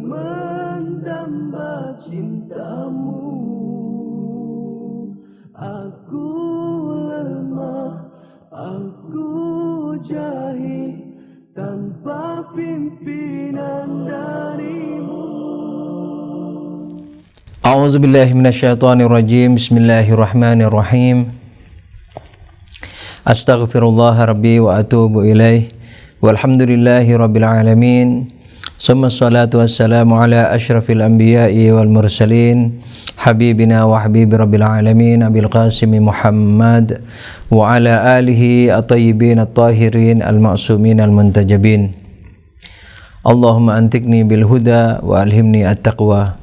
mendamba cintamu. Aku lemah, aku jahil tanpa pimpinan darimu. A'udzubillahi minasyaitonirrajim. Bismillahirrahmanirrahim. Astaghfirullah rabbi wa atubu ilaih. Walhamdulillahi rabbil alamin. Summa salatu wassalamu ala asyrafil anbiya'i wal mursalin, habibina wa habibi rabbil alamin, Abil Qasim Muhammad wa ala alihi at-tayyibin at-tahirin al-ma'sumin al-muntajabin. Allahumma antikni bil huda wa alhimni at-taqwa.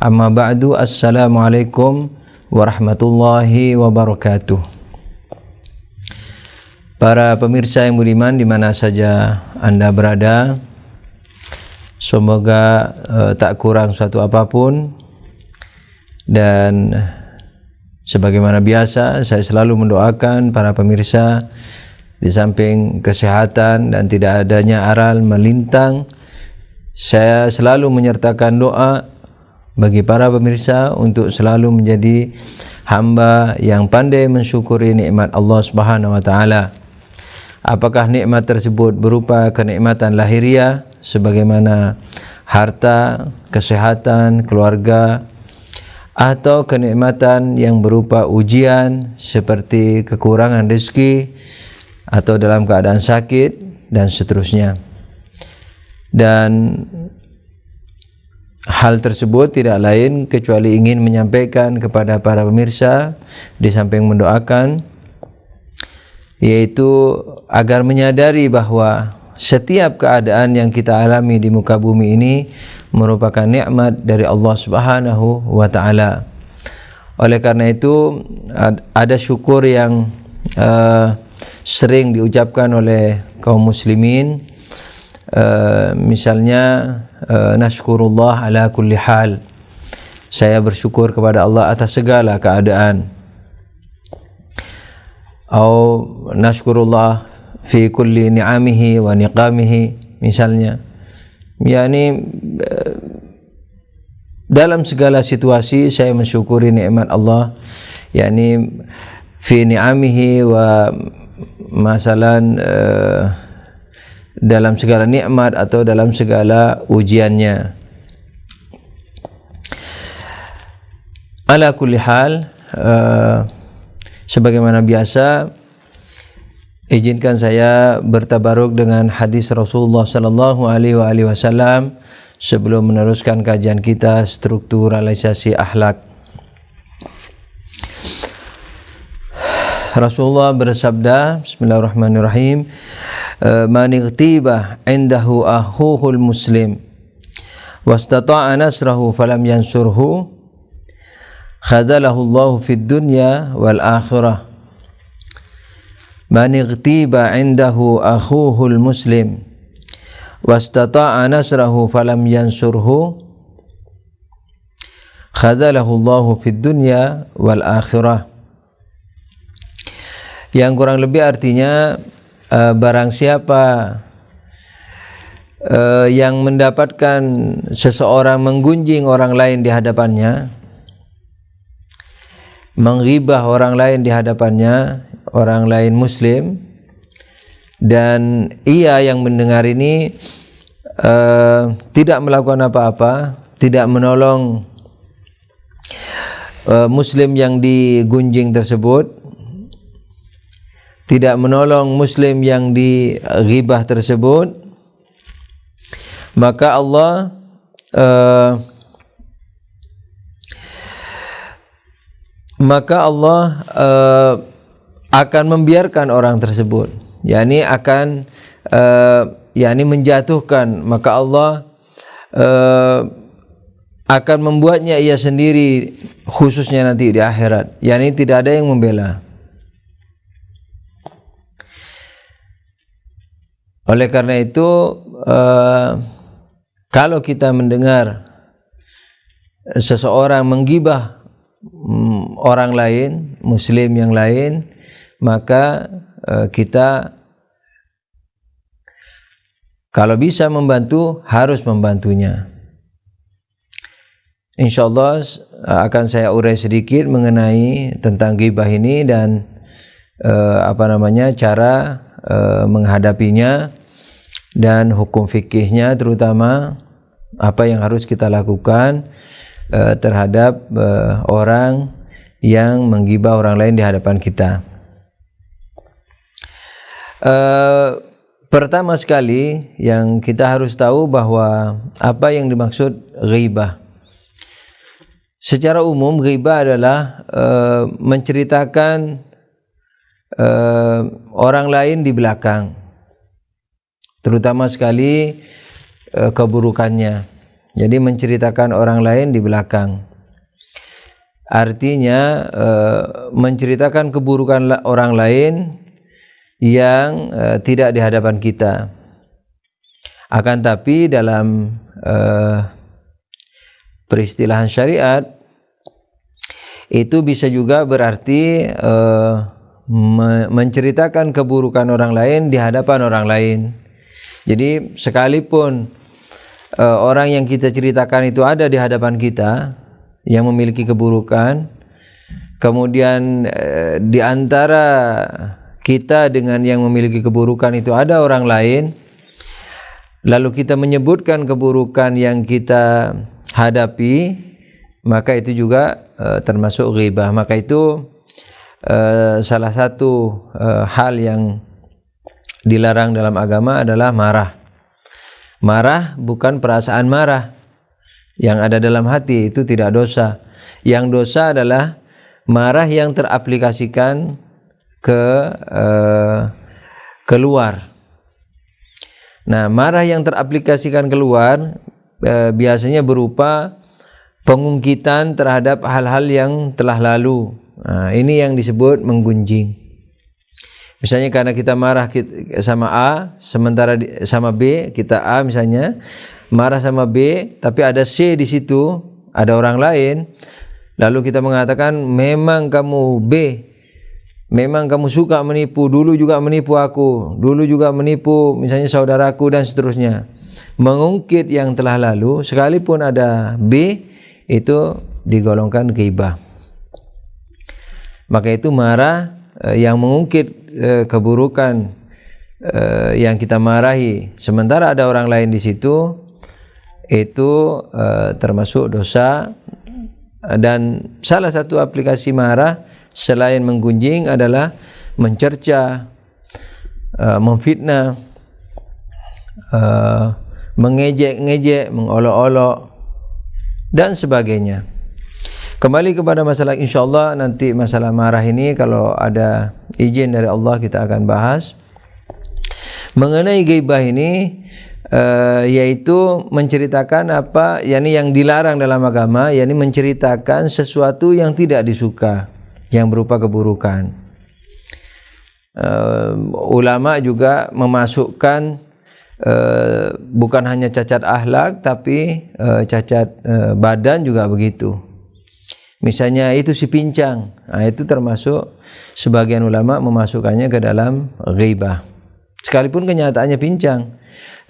Amma ba'du. Assalamualaikum warahmatullahi wabarakatuh. Para pemirsa yang budiman di mana saja Anda berada, semoga tak kurang suatu apapun. Dan sebagaimana biasa, saya selalu mendoakan para pemirsa di samping kesehatan dan tidak adanya aral melintang, saya selalu menyertakan doa bagi para pemirsa untuk selalu menjadi hamba yang pandai mensyukuri nikmat Allah Subhanahu wa taala. Apakah nikmat tersebut berupa kenikmatan lahiriah sebagaimana harta, kesehatan, keluarga, atau kenikmatan yang berupa ujian seperti kekurangan rezeki atau dalam keadaan sakit dan seterusnya. Dan hal tersebut tidak lain kecuali ingin menyampaikan kepada para pemirsa di samping mendoakan, yaitu agar menyadari bahwa setiap keadaan yang kita alami di muka bumi ini merupakan nikmat dari Allah Subhanahu wa taala. Oleh karena itu ada syukur yang sering diucapkan oleh kaum muslimin, misalnya nashkurullah ala kulli hal, saya bersyukur kepada Allah atas segala keadaan. Atau nashkurullah fi kulli ni'amihi wa niqamihi, misalnya, yakni dalam segala situasi saya mensyukuri nikmat Allah, yakni fi ni'amihi wa masalan dalam segala nikmat atau dalam segala ujiannya. Ala kulli hal, sebagaimana biasa, izinkan saya bertabaruk dengan hadis Rasulullah sallallahu alaihi wasallam sebelum meneruskan kajian kita strukturalisasi akhlak. Rasulullah bersabda, bismillahirrahmanirrahim, man igtiba indahu akhuhul muslim wastata'a nasrahu falam yansurhu khadalahu Allah fid dunya wal akhirah. Man igtiba indahu akhuhul muslim wastata'a nasrahu falam yansurhu khadalahu Allah fid dunya wal akhirah. Yang kurang lebih artinya, barang siapa yang mendapatkan seseorang menggunjing orang lain di hadapannya, menghibah orang lain di hadapannya, orang lain muslim, dan ia yang mendengar ini tidak melakukan apa-apa, tidak menolong muslim yang digunjing tersebut, tidak menolong muslim yang dighibah tersebut, maka Allah akan membiarkan orang tersebut, yakni akan menjatuhkan, maka Allah akan membuatnya ia sendiri, khususnya nanti di akhirat, yakni tidak ada yang membela. Oleh karena itu, kalau kita mendengar seseorang menggibah orang lain, muslim yang lain, maka kita kalau bisa membantu, harus membantunya. insyaallah akan saya urai sedikit mengenai tentang ghibah ini dan cara menghadapinya dan hukum fikihnya, terutama apa yang harus kita lakukan terhadap orang yang menggibah orang lain di hadapan kita. Pertama sekali yang kita harus tahu bahwa apa yang dimaksud ghibah. Secara umum ghibah adalah menceritakan orang lain di belakang, terutama sekali keburukannya. Jadi menceritakan orang lain di belakang. Artinya menceritakan keburukan orang lain yang tidak di hadapan kita. Akan tapi dalam peristilahan syariat itu bisa juga berarti menceritakan keburukan orang lain di hadapan orang lain. Jadi sekalipun orang yang kita ceritakan itu ada di hadapan kita yang memiliki keburukan, kemudian di antara kita dengan yang memiliki keburukan itu ada orang lain, lalu kita menyebutkan keburukan yang kita hadapi, maka itu juga termasuk ghibah. Maka itu salah satu hal yang dilarang dalam agama adalah marah. Marah bukan perasaan marah yang ada dalam hati, itu tidak dosa. Yang dosa adalah marah yang teraplikasikan keluar. Nah, marah yang teraplikasikan keluar biasanya berupa pengungkitan terhadap hal-hal yang telah lalu. Nah, ini yang disebut menggunjing. Misalnya karena kita marah sama A, sementara sama B, kita A misalnya marah sama B, tapi ada C di situ, ada orang lain, lalu kita mengatakan memang kamu B, memang kamu suka menipu, dulu juga menipu aku, dulu juga menipu misalnya saudaraku dan seterusnya. Mengungkit yang telah lalu, sekalipun ada B, itu digolongkan ghibah. Maka itu marah yang mengungkit keburukan yang kita marahi, sementara ada orang lain di situ, itu termasuk dosa. Dan salah satu aplikasi marah selain menggunjing adalah mencerca, memfitnah, mengejek-ngejek, mengolok-olok dan sebagainya. Kembali kepada masalah, insyaallah nanti masalah marah ini kalau ada izin dari Allah kita akan bahas. Mengenai ghibah ini yaitu menceritakan apa yakni yang dilarang dalam agama, yakni menceritakan sesuatu yang tidak disuka, yang berupa keburukan. Ulama juga memasukkan bukan hanya cacat akhlak tapi cacat badan juga begitu. Misalnya itu si pincang, nah itu termasuk sebagian ulama memasukkannya ke dalam ghibah. Sekalipun kenyataannya pincang,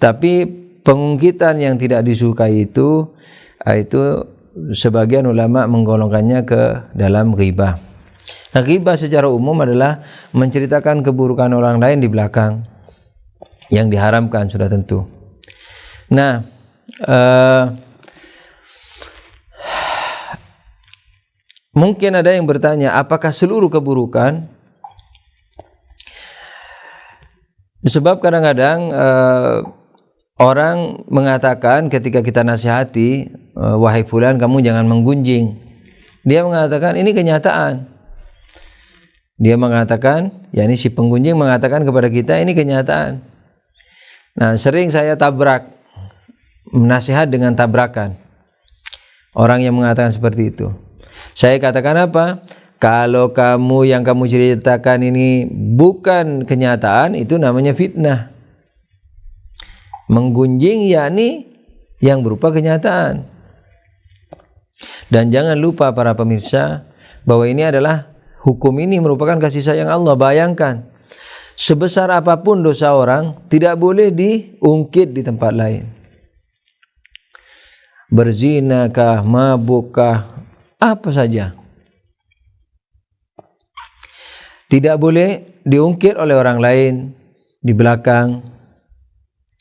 tapi pengungkitan yang tidak disukai itu sebagian ulama menggolongkannya ke dalam ghibah. Nah, ghibah secara umum adalah menceritakan keburukan orang lain di belakang, yang diharamkan sudah tentu. Nah, mungkin ada yang bertanya, apakah seluruh keburukan? Sebab kadang-kadang orang mengatakan ketika kita nasihati, wahai fulan kamu jangan menggunjing. Dia mengatakan ini kenyataan. Dia mengatakan, yakni si penggunjing mengatakan kepada kita ini kenyataan. Nah, sering saya tabrak, nasihat dengan tabrakan. Orang yang mengatakan seperti itu. Saya katakan apa? Kalau kamu yang kamu ceritakan ini bukan kenyataan, itu namanya fitnah. Menggunjing yakni yang berupa kenyataan. Dan jangan lupa para pemirsa bahwa ini adalah hukum, ini merupakan kasih sayang Allah. Bayangkan, sebesar apapun dosa orang tidak boleh diungkit di tempat lain. berzinakah, mabukkah, apa saja. Tidak boleh diungkit oleh orang lain di belakang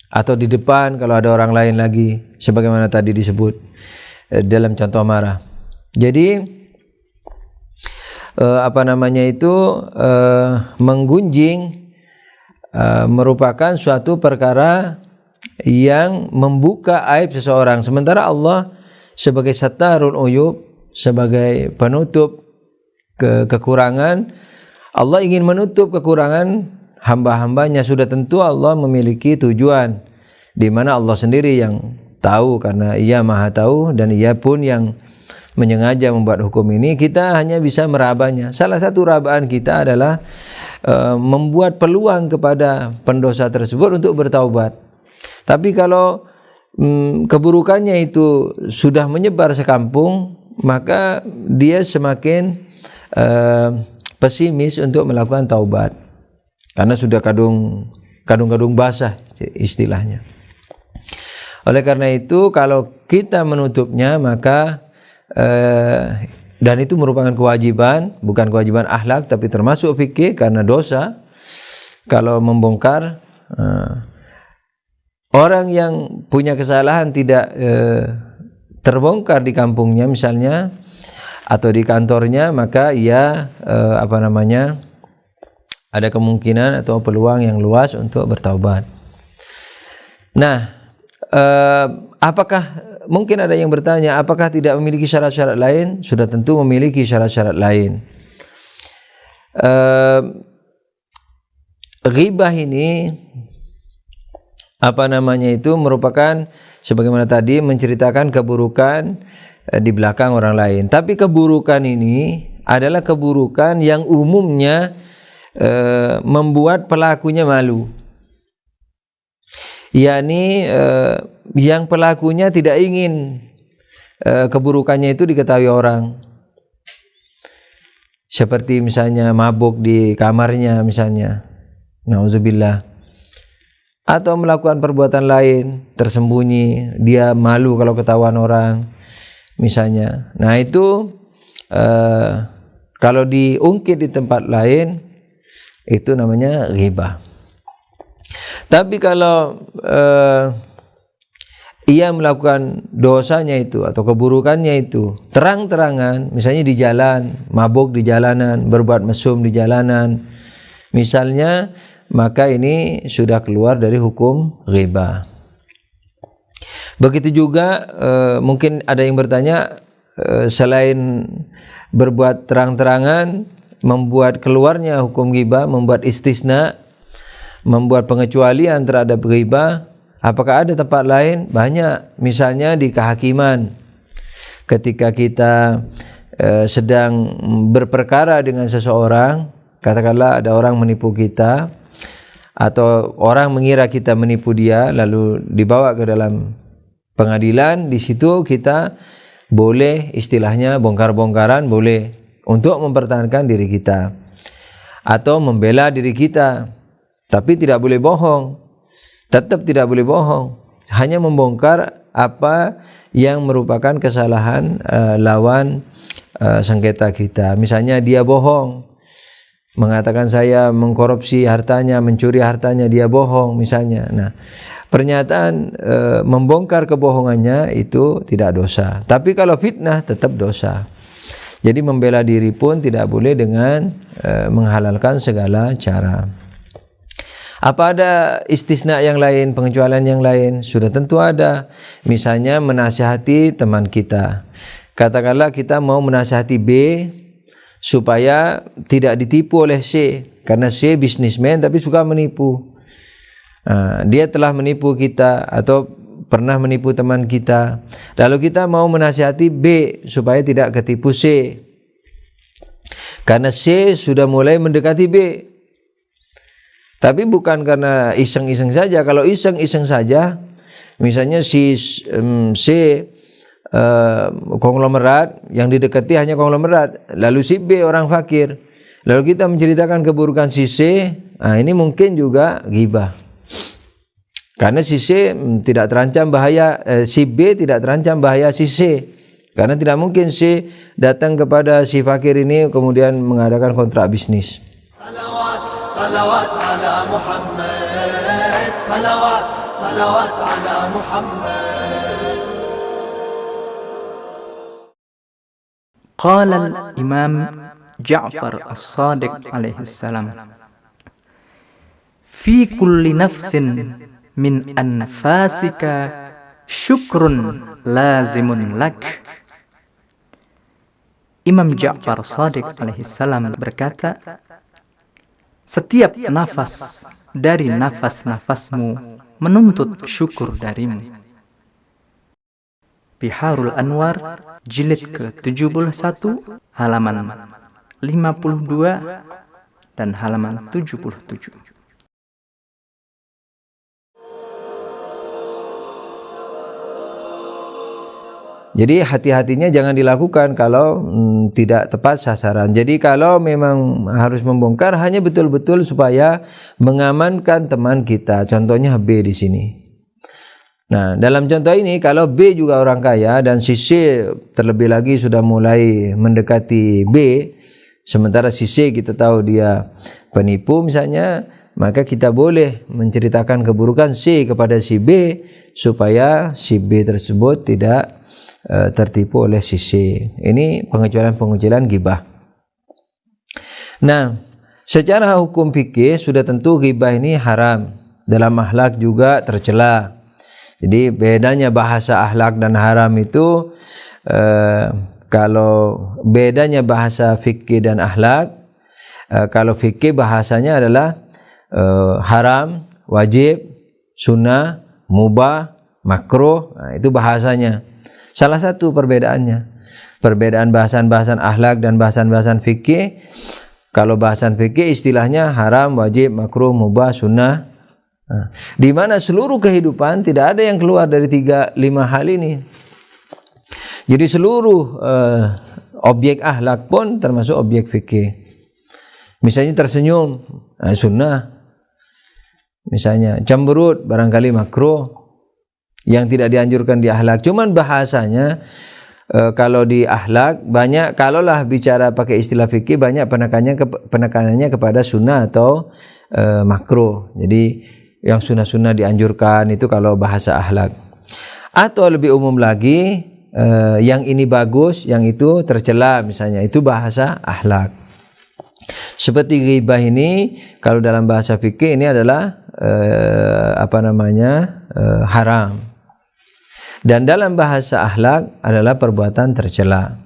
atau di depan kalau ada orang lain lagi, sebagaimana tadi disebut dalam contoh marah. Jadi menggunjing merupakan suatu perkara yang membuka aib seseorang, sementara Allah sebagai sattarul uyub, sebagai penutup kekurangan, Allah ingin menutup kekurangan hamba-hambanya. Sudah tentu Allah memiliki tujuan, di mana Allah sendiri yang tahu, karena Ia Maha Tahu dan Ia pun yang menyengaja membuat hukum ini. Kita hanya bisa merabanya. Salah satu rabaan kita adalah membuat peluang kepada pendosa tersebut untuk bertaubat. Tapi kalau keburukannya itu sudah menyebar sekampung, maka dia semakin pesimis untuk melakukan taubat, karena sudah kadung basah istilahnya. Oleh karena itu, kalau kita menutupnya, maka dan itu merupakan kewajiban, bukan kewajiban akhlak tapi termasuk fikih, karena dosa kalau membongkar. Orang yang punya kesalahan tidak terbongkar di kampungnya misalnya, atau di kantornya, maka ia ada kemungkinan atau peluang yang luas untuk bertaubat. Nah, apakah mungkin ada yang bertanya, apakah tidak memiliki syarat-syarat lain? Sudah tentu memiliki syarat-syarat lain. Ghibah ini merupakan sebagaimana tadi menceritakan keburukan di belakang orang lain. Tapi keburukan ini adalah keburukan yang umumnya membuat pelakunya malu. Yakni yang pelakunya tidak ingin keburukannya itu diketahui orang. Seperti misalnya mabuk di kamarnya misalnya, nauzubillah. Atau melakukan perbuatan lain tersembunyi, dia malu kalau ketahuan orang misalnya. Nah itu kalau diungkit di tempat lain, itu namanya ghibah. Tapi kalau ia melakukan dosanya itu atau keburukannya itu terang-terangan, misalnya di jalan, mabuk di jalanan, berbuat mesum di jalanan misalnya, maka ini sudah keluar dari hukum ghibah. Begitu juga mungkin ada yang bertanya, selain berbuat terang-terangan, membuat keluarnya hukum ghibah, membuat istisna, membuat pengecualian terhadap ghibah, apakah ada tempat lain? Banyak. Misalnya di kehakiman, ketika kita sedang berperkara dengan seseorang, katakanlah ada orang menipu kita, atau orang mengira kita menipu dia, lalu dibawa ke dalam pengadilan. Di situ kita boleh istilahnya bongkar-bongkaran, boleh untuk mempertahankan diri kita atau membela diri kita, tapi tidak boleh bohong. Tetap tidak boleh bohong, hanya membongkar apa yang merupakan kesalahan lawan sengketa kita. Misalnya dia bohong, mengatakan saya mengkorupsi hartanya, mencuri hartanya, dia bohong misalnya. Nah, pernyataan membongkar kebohongannya itu tidak dosa. Tapi kalau fitnah tetap dosa. Jadi membela diri pun tidak boleh dengan menghalalkan segala cara. Apa ada istisna yang lain, pengecualian yang lain? Sudah tentu ada. Misalnya menasihati teman kita. Katakanlah kita mau menasihati B supaya tidak ditipu oleh C, karena C bisnismen tapi suka menipu. Dia telah menipu kita atau pernah menipu teman kita, lalu kita mau menasihati B supaya tidak ketipu C, karena C sudah mulai mendekati B. Tapi bukan karena iseng-iseng saja. Kalau iseng-iseng saja, misalnya si C konglomerat, yang didekati hanya konglomerat, lalu si B orang fakir, lalu kita menceritakan keburukan si C, ini mungkin juga ghibah. Karena si C tidak terancam bahaya, si B tidak terancam bahaya si C. Karena tidak mungkin C datang kepada si fakir ini kemudian mengadakan kontrak bisnis. Salawat, salawat ala Muhammad. Salawat, salawat ala Muhammad. قال الإمام جعفر الصادق عليه السلام في كل نفس من أنفاسك شكر لازم لك. Imam Ja'far Shadiq alaihissalam berkata, setiap nafas dari nafas-nafasmu menuntut syukur darimu. Biharul Anwar jilid ke-71 halaman 52 dan halaman 77. Jadi hati-hatinya jangan dilakukan kalau tidak tepat sasaran. Jadi kalau memang harus membongkar hanya betul-betul supaya mengamankan teman kita. Contohnya B di sini. Nah, dalam contoh ini kalau B juga orang kaya dan si C terlebih lagi sudah mulai mendekati B, sementara si C kita tahu dia penipu misalnya, maka kita boleh menceritakan keburukan C kepada si B supaya si B tersebut tidak tertipu oleh si C. Ini pengecualian ghibah. Nah, secara hukum fikih sudah tentu ghibah ini haram. Dalam akhlak juga tercela. Jadi bedanya bahasa akhlak dan haram itu kalau bedanya bahasa fikih dan akhlak, kalau fikih bahasanya adalah haram, wajib, sunnah, mubah, makruh. Nah, itu bahasanya. Salah satu perbedaannya, perbedaan bahasan-bahasan akhlak dan bahasan-bahasan fikih. Kalau bahasan fikih istilahnya haram, wajib, makruh, mubah, sunnah. Nah, di mana seluruh kehidupan tidak ada yang keluar dari 3-5 hal ini. Jadi seluruh objek akhlak pun termasuk objek fikih. Misalnya tersenyum, sunnah. Misalnya cemberut, barangkali makruh. Yang tidak dianjurkan di akhlak. Cuman bahasanya kalau di akhlak banyak, kalaulah bicara pakai istilah fikih banyak penekanannya kepada sunnah atau makruh. Jadi yang sunnah-sunnah dianjurkan itu kalau bahasa akhlak. Atau lebih umum lagi yang ini bagus, yang itu tercela misalnya, itu bahasa akhlak. Seperti ghibah ini kalau dalam bahasa fikih ini adalah haram. Dan dalam bahasa akhlak adalah perbuatan tercela.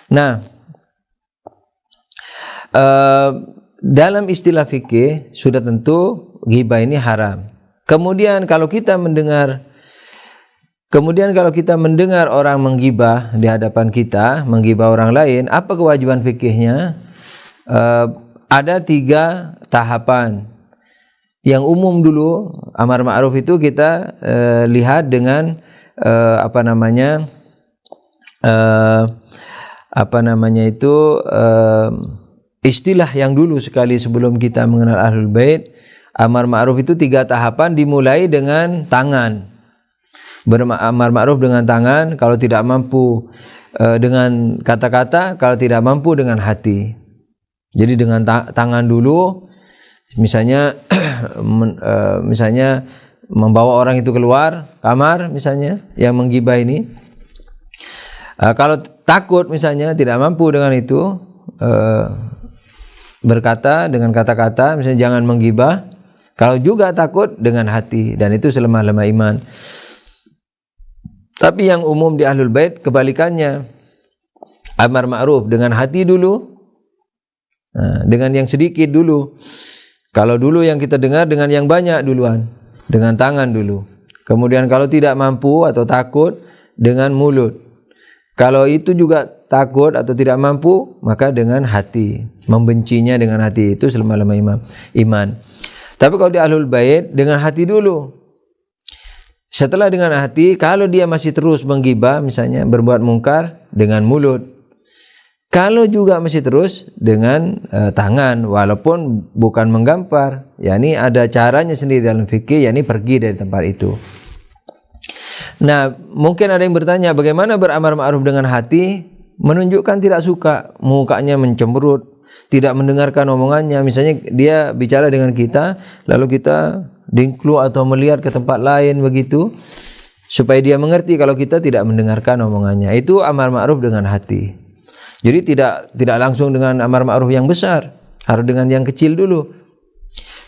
Nah, dalam istilah fikih sudah tentu ghibah ini haram. Kemudian kalau kita mendengar orang menggibah di hadapan kita, menggibah orang lain, apa kewajiban fikihnya? Ada 3 tahapan. Yang umum dulu, amar ma'ruf itu kita lihat dengan istilah yang dulu sekali sebelum kita mengenal Ahlul Bait. Amar ma'ruf itu 3 tahapan, dimulai dengan tangan. Beramar ma'ruf dengan tangan, kalau tidak mampu dengan kata-kata, kalau tidak mampu dengan hati. Jadi dengan tangan dulu, misalnya membawa orang itu keluar kamar misalnya yang menggibah ini. Kalau takut misalnya tidak mampu dengan itu, berkata dengan kata-kata misalnya jangan menggibah. Kalau juga takut dengan hati, dan itu selemah-lemah iman. Tapi yang umum di Ahlul Bait kebalikannya. Amar ma'ruf dengan hati dulu, dengan yang sedikit dulu. Kalau dulu yang kita dengar dengan yang banyak duluan, dengan tangan dulu. Kemudian kalau tidak mampu atau takut, dengan mulut. Kalau itu juga takut atau tidak mampu, maka dengan hati. Membencinya dengan hati, itu selemah-lemah iman. Tapi kalau di Ahlul Bait dengan hati dulu. Setelah dengan hati, kalau dia masih terus menggibah misalnya, berbuat mungkar, dengan mulut. Kalau juga masih terus dengan tangan, walaupun bukan menggampar, yakni ada caranya sendiri dalam fikih, yakni pergi dari tempat itu. Nah, mungkin ada yang bertanya, bagaimana beramar ma'ruf dengan hati? Menunjukkan tidak suka, mukanya mencemberut, tidak mendengarkan omongannya. Misalnya dia bicara dengan kita, lalu kita dingklu atau melihat ke tempat lain begitu, supaya dia mengerti kalau kita tidak mendengarkan omongannya. Itu amar ma'ruf dengan hati. Jadi tidak langsung dengan amar ma'ruf yang besar, harus dengan yang kecil dulu.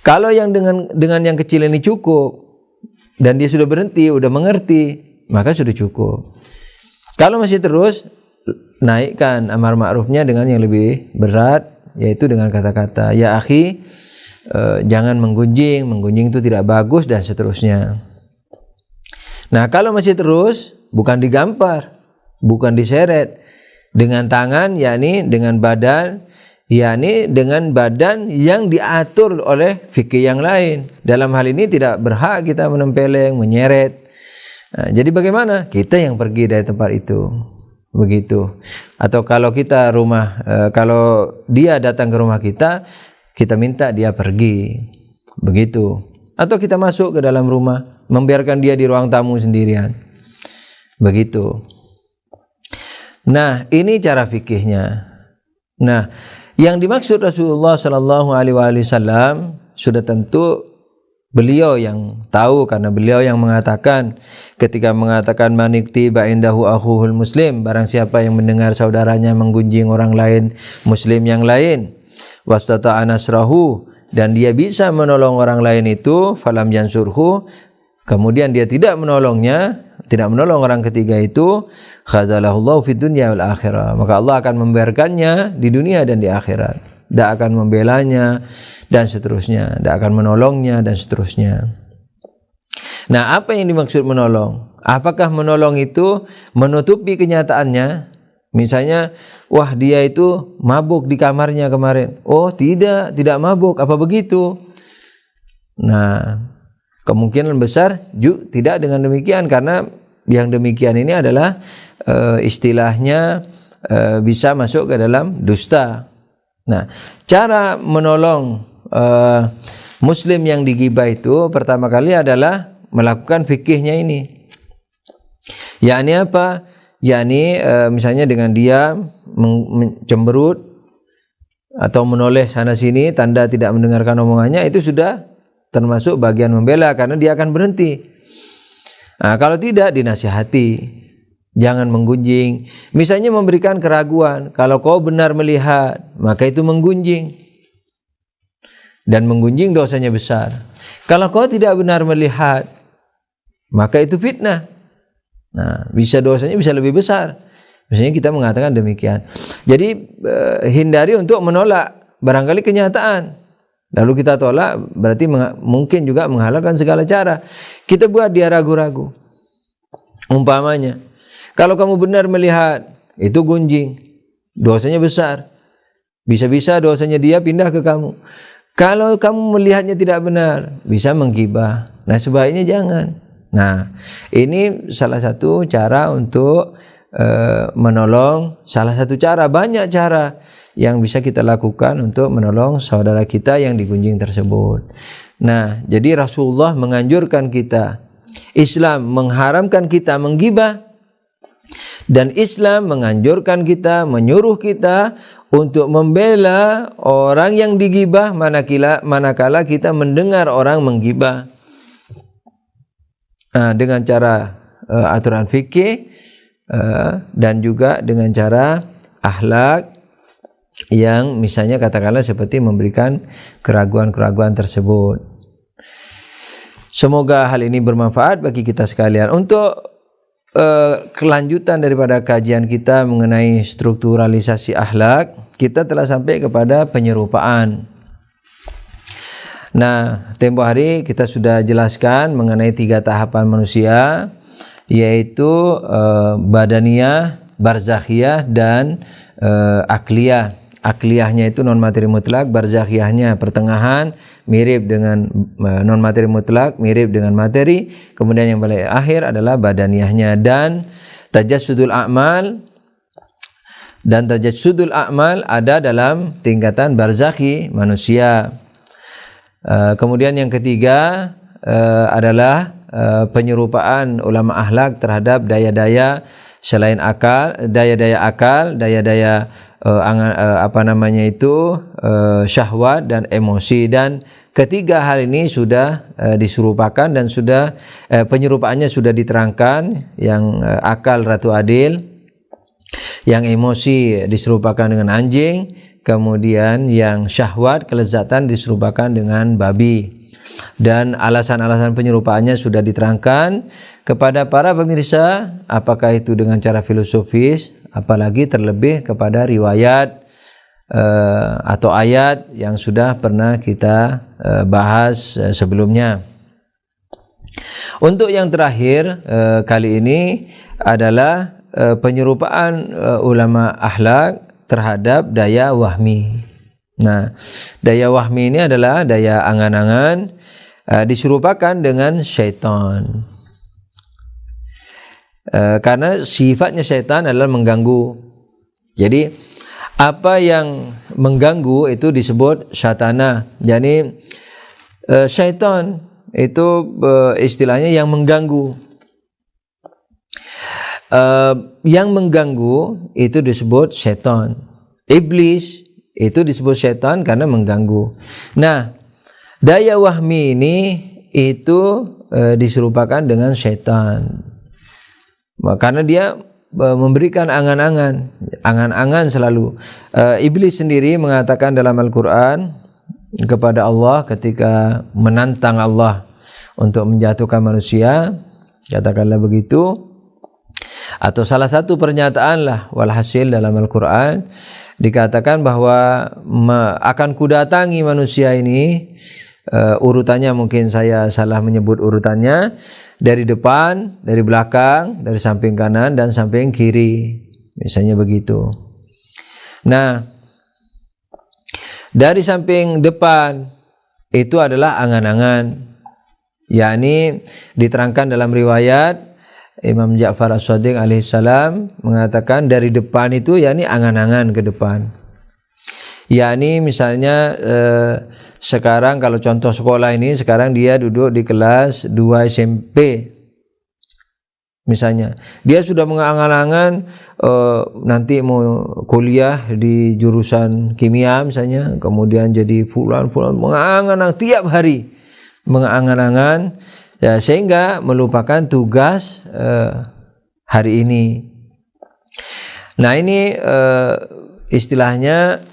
Kalau yang dengan yang kecil ini cukup dan dia sudah berhenti, sudah mengerti, maka sudah cukup. Kalau masih terus, naikkan amar ma'rufnya dengan yang lebih berat, yaitu dengan kata-kata, ya akhi, jangan menggunjing itu tidak bagus, dan seterusnya. Nah, kalau masih terus, bukan digampar, bukan diseret, dengan tangan, yakni dengan badan, yakni dengan badan yang diatur oleh fikih yang lain. Dalam hal ini tidak berhak kita menempeleng, menyeret. Nah, jadi bagaimana? Kita yang pergi dari tempat itu, begitu. Atau kalau kita kalau dia datang ke rumah kita minta dia pergi, begitu. Atau kita masuk ke dalam rumah, membiarkan dia di ruang tamu sendirian, begitu. Nah, ini cara fikihnya. Nah, yang dimaksud Rasulullah sallallahu alaihi wasallam sudah tentu beliau yang tahu, karena beliau yang mengatakan, ketika mengatakan maniktiba indahu akhuhul muslim, barang siapa yang mendengar saudaranya menggunjing orang lain muslim yang lain, wastata'a nasrahu, dan dia bisa menolong orang lain itu, falam yansurhu, kemudian dia tidak menolong orang ketiga itu, khadzalahullahu fid dunya wal akhirah, maka Allah akan membiarkannya di dunia dan di akhirat. Tidak akan membelanya dan seterusnya, tidak akan menolongnya dan seterusnya. Nah, apa yang dimaksud menolong? Apakah menolong itu menutupi kenyataannya? Misalnya, wah dia itu mabuk di kamarnya kemarin. Oh tidak mabuk, apa begitu? Nah, kemungkinan besar tidak dengan demikian, karena yang demikian ini adalah istilahnya bisa masuk ke dalam dusta. Nah, cara menolong muslim yang digibah itu pertama kali adalah melakukan fikihnya ini. Yakni apa? Yakni misalnya dengan dia mencemberut atau menoleh sana sini, tanda tidak mendengarkan omongannya, itu sudah termasuk bagian membela, karena dia akan berhenti. Nah, kalau tidak, dinasihati, jangan menggunjing. Misalnya memberikan keraguan, kalau kau benar melihat, maka itu menggunjing, dan menggunjing dosanya besar. Kalau kau tidak benar melihat, maka itu fitnah. Nah, dosanya bisa lebih besar. Misalnya kita mengatakan demikian. Jadi hindari untuk menolak barangkali kenyataan, lalu kita tolak, berarti mungkin juga menghalalkan segala cara. Kita buat dia ragu-ragu. Umpamanya, kalau kamu benar melihat, itu gunjing, dosanya besar. Bisa-bisa dosanya dia pindah ke kamu. Kalau kamu melihatnya tidak benar, bisa menggibah. Nah, sebaiknya jangan. Nah, ini salah satu cara untuk menolong. Salah satu cara, banyak cara yang bisa kita lakukan untuk menolong saudara kita yang digunjing tersebut. Nah, jadi Rasulullah menganjurkan kita, Islam mengharamkan kita menggibah, dan Islam menganjurkan kita, menyuruh kita untuk membela orang yang digibah manakala kita mendengar orang menggibah. Nah, dengan cara aturan fikih dan juga dengan cara akhlak yang misalnya katakanlah seperti memberikan keraguan-keraguan tersebut. Semoga hal ini bermanfaat bagi kita sekalian. Untuk kelanjutan daripada kajian kita mengenai strukturalisasi akhlak, kita telah sampai kepada penyerupaan. Nah, tempo hari kita sudah jelaskan mengenai 3 tahapan manusia, yaitu badaniyah, barzakhiyah, dan akliyah. Akliyahnya itu non materi mutlak, barzakhiyahnya pertengahan, mirip dengan non materi mutlak, mirip dengan materi. Kemudian yang paling akhir adalah badaniyahnya. Dan tajassudul a'mal, Dan tajassudul a'mal ada dalam tingkatan barzakhi manusia. Kemudian yang ketiga adalah penyerupaan ulama akhlak terhadap daya-daya selain akal, daya-daya akal, daya-daya syahwat dan emosi. Dan ketiga hal ini sudah diserupakan dan sudah penyerupaannya sudah diterangkan. Yang akal ratu adil, yang emosi diserupakan dengan anjing, kemudian yang syahwat kelezatan diserupakan dengan babi. Dan alasan-alasan penyerupaannya sudah diterangkan kepada para pemirsa, apakah itu dengan cara filosofis, apalagi terlebih kepada riwayat atau ayat yang sudah pernah kita bahas sebelumnya. Untuk yang terakhir kali ini adalah penyerupaan ulama akhlak terhadap daya wahmi. Nah, daya wahmi ini adalah daya angan-angan diserupakan dengan syaitan. Karena sifatnya syaitan adalah mengganggu. Jadi apa yang mengganggu itu disebut syatana. Jadi syaitan itu istilahnya yang mengganggu. Yang mengganggu itu disebut syaitan. Iblis itu disebut syaitan karena mengganggu. Nah, daya wahmi ini itu diserupakan dengan syaitan. Karena dia memberikan angan-angan selalu. Iblis sendiri mengatakan dalam Al-Quran kepada Allah ketika menantang Allah untuk menjatuhkan manusia, katakanlah begitu. Atau salah satu pernyataan lah walhasil dalam Al-Quran dikatakan bahwa akan kudatangi manusia ini, urutannya mungkin saya salah menyebut urutannya, dari depan, dari belakang, dari samping kanan dan samping kiri, misalnya begitu. Nah, dari samping depan itu adalah angan-angan, yakni diterangkan dalam riwayat Imam Ja'far As-Shadiq alaihissalam mengatakan dari depan itu yakni angan-angan ke depan. Yakni misalnya sekarang kalau contoh sekolah ini, sekarang dia duduk di kelas 2 SMP. Misalnya, dia sudah mengangan-angan nanti mau kuliah di jurusan kimia misalnya, kemudian jadi fulan mengangan-angan tiap hari, mengangan-angan. Ya, sehingga melupakan tugas hari ini. Nah, ini istilahnya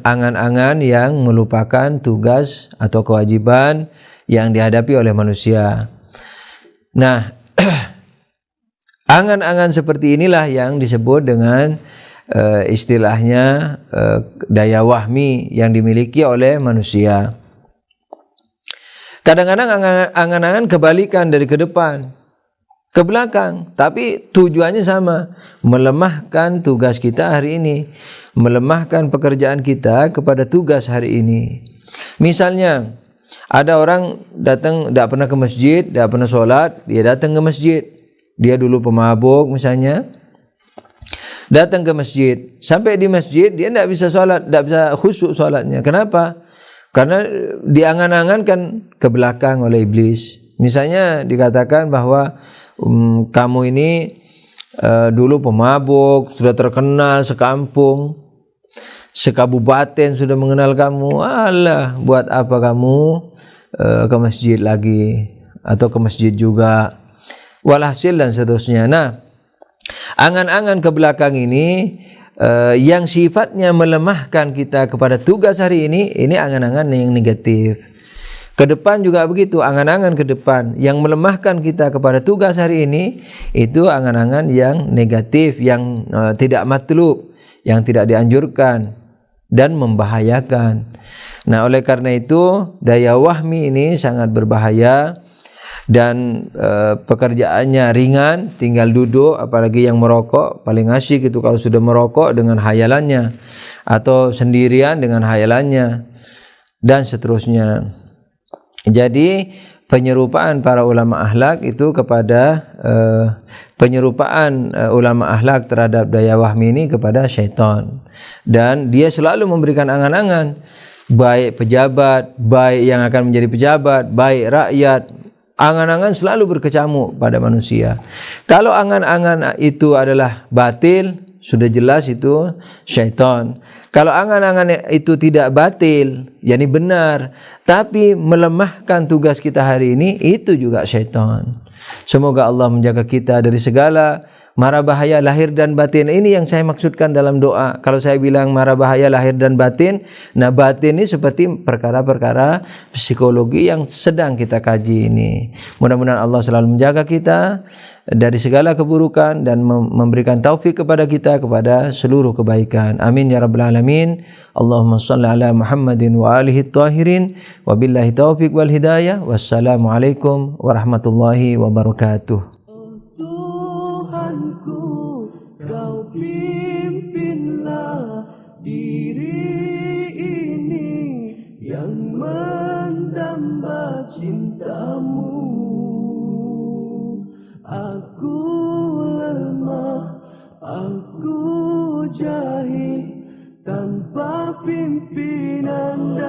angan-angan yang melupakan tugas atau kewajiban yang dihadapi oleh manusia. Nah, angan-angan seperti inilah yang disebut dengan istilahnya daya wahmi yang dimiliki oleh manusia. Kadang-kadang angan-angan kebalikan dari ke depan ke belakang, tapi tujuannya sama, melemahkan tugas kita hari ini, melemahkan pekerjaan kita kepada tugas hari ini. Misalnya ada orang datang tidak pernah ke masjid, tidak pernah sholat, dia datang ke masjid. Dia dulu pemabuk misalnya, datang ke masjid, sampai di masjid dia tidak bisa sholat, tidak bisa khusyuk sholatnya. Kenapa? Karena diangan-angankan ke belakang oleh iblis. Misalnya dikatakan bahwa kamu ini dulu pemabuk, sudah terkenal sekampung, sekabupaten sudah mengenal kamu. Alah, buat apa kamu ke masjid lagi atau ke masjid juga? Walhasil dan seterusnya. Nah, angan-angan ke belakang ini yang sifatnya melemahkan kita kepada tugas hari ini angan-angan yang negatif. Ke depan juga begitu, angan-angan ke depan yang melemahkan kita kepada tugas hari ini itu angan-angan yang negatif, yang tidak matlub, yang tidak dianjurkan dan membahayakan. Nah, oleh karena itu daya wahmi ini sangat berbahaya. Dan pekerjaannya ringan, tinggal duduk, apalagi yang merokok paling asyik itu kalau sudah merokok dengan hayalannya, atau sendirian dengan hayalannya dan seterusnya. Jadi penyerupaan para ulama akhlak itu kepada penyerupaan ulama akhlak terhadap daya wahmi ini kepada syaitan, dan dia selalu memberikan angan-angan baik pejabat, baik yang akan menjadi pejabat, baik rakyat. Angan-angan selalu berkecamuk pada manusia. Kalau angan-angan itu adalah batil, sudah jelas itu syaitan. Kalau angan-angan itu tidak batil, yakni benar, tapi melemahkan tugas kita hari ini, itu juga syaitan. Semoga Allah menjaga kita dari segala mara bahaya lahir dan batin. Ini yang saya maksudkan dalam doa. Kalau saya bilang mara bahaya lahir dan batin, nah batin ini seperti perkara-perkara psikologi yang sedang kita kaji ini. Mudah-mudahan Allah selalu menjaga kita dari segala keburukan dan memberikan taufik kepada kita kepada seluruh kebaikan. Amin ya rabbal alamin. Allahumma shalli ala Muhammadin wa alihi tahirin. Wabillahi taufik wal hidayah. Wassalamualaikum warahmatullahi wabarakatuh. Tuhanku, Kau pimpinlah diri ini yang mendamba cintamu. Aku lemah, aku jahil tanpa pimpinan.